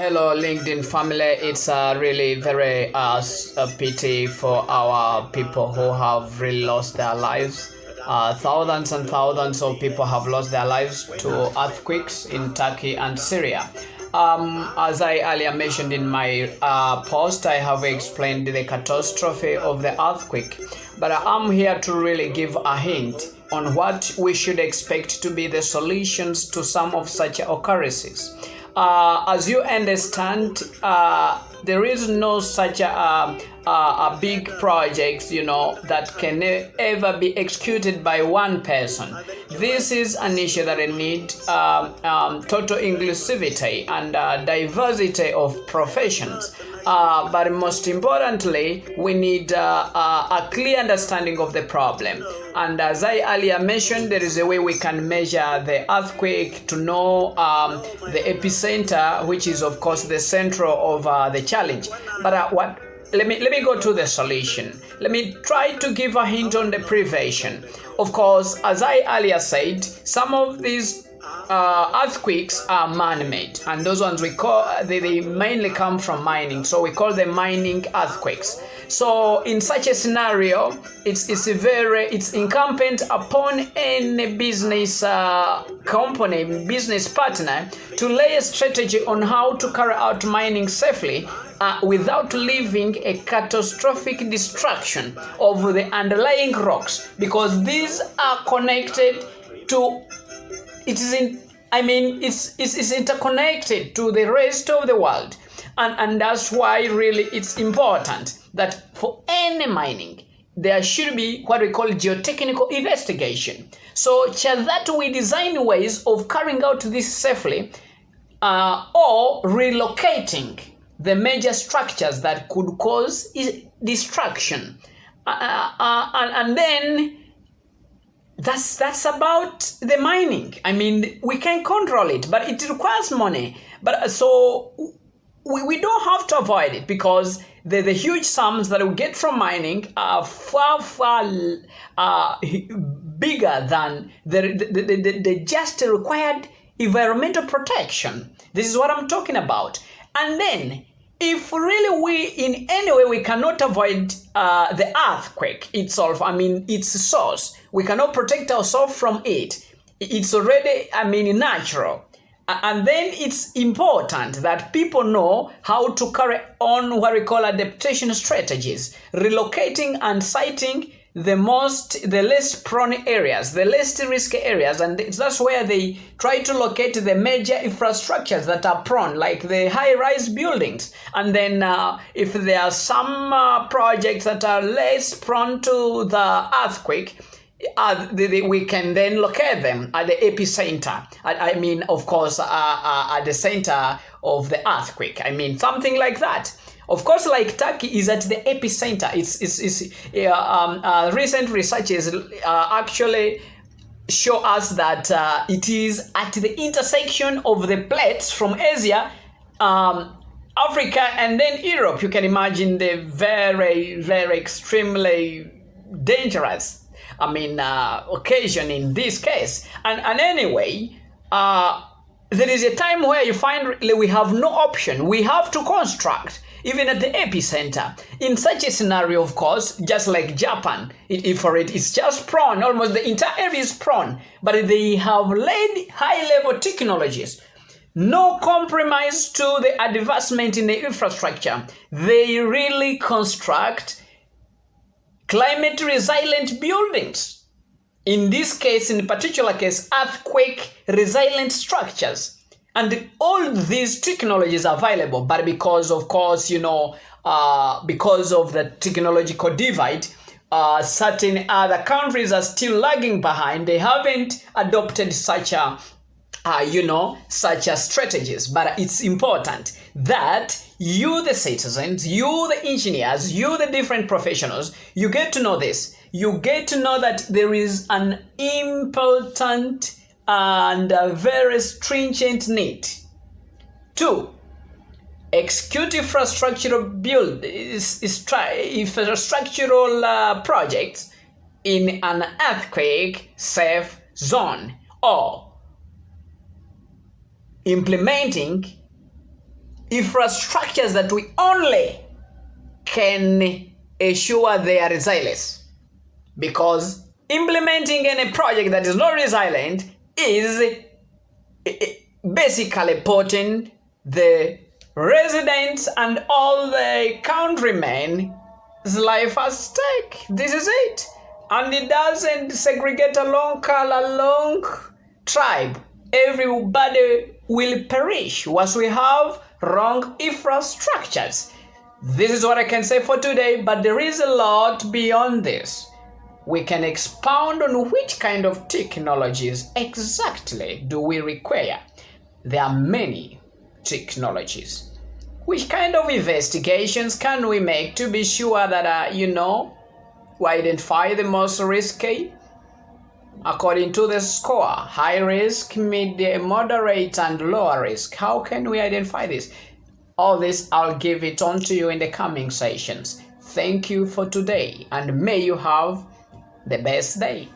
Hello, LinkedIn family. It's really very a pity for our people who have really lost their lives. Thousands and thousands of people have lost their lives to earthquakes in Turkey and Syria. As I earlier mentioned in my post, I have explained the catastrophe of the earthquake, but I'm here to really give a hint on what we should expect to be the solutions to some of such occurrences. As you understand, there is no such a big project, that can ever be executed by one person. This is an issue that needs total inclusivity and diversity of professions. But most importantly, we need a clear understanding of the problem. And as I earlier mentioned, there is a way we can measure the earthquake to know the epicenter, which is of course the center of the challenge. But let me go to the solution. Let me try to give a hint on the prevention. Of course, as I earlier said, some of these earthquakes are man-made, and those ones they mainly come from mining, so we call them mining earthquakes. So in such a scenario, it's incumbent upon any business business partner to lay a strategy on how to carry out mining safely without leaving a catastrophic destruction of the underlying rocks, because these are connected to it's interconnected to the rest of the world, and that's why really it's important that for any mining there should be what we call geotechnical investigation, so that we design ways of carrying out this safely or relocating the major structures that could cause destruction, and then that's about the mining. We can control it, but it requires money. But so we don't have to avoid it, because the huge sums that we get from mining are far bigger than the just required environmental protection. This is what I'm talking about. And then, if really we in any way we cannot avoid the earthquake itself, its source, we cannot protect ourselves from it. It's already, natural. And then it's important that people know how to carry on what we call adaptation strategies, relocating and siting the less prone areas, the less risky areas, and that's where they try to locate the major infrastructures that are prone, like the high-rise buildings. And then if there are some projects that are less prone to the earthquake, we can then locate them at the epicenter. Of course, at the center of the earthquake. Something like that. Of course, like Turkey is at the epicenter. Recent researches actually show us that it is at the intersection of the plates from Asia, Africa, and then Europe. You can imagine the very, very extremely dangerous occasion in this case. And anyway, there is a time where you find we have no option. We have to construct even at the epicenter. In such a scenario, of course, just like Japan, it's just prone, almost the entire area is prone, but they have laid high-level technologies. No compromise to the advancement in the infrastructure. They really construct climate resilient buildings. In this case, in particular case, earthquake resilient structures. And all these technologies are available, but because of course, because of the technological divide, certain other countries are still lagging behind. They haven't adopted such strategies. But it's important that you, the citizens, you, the engineers, you, the different professionals, you get to know this. You get to know that there is an important and a very stringent need to execute infrastructural projects in an earthquake safe zone, or implementing infrastructures that we only can assure their resilience. Because implementing any project that is not resilient is basically putting the residents and all the countrymen's life at stake. This is it. And it doesn't segregate along color, along tribe. Everybody will perish once we have wrong infrastructures. This is what I can say for today, but there is a lot beyond this. We can expound on which kind of technologies exactly do we require. There are many technologies. Which kind of investigations can we make to be sure that, we identify the most risky according to the score? High risk, moderate, and lower risk. How can we identify this? All this I'll give it on to you in the coming sessions. Thank you for today, and may you have the best day.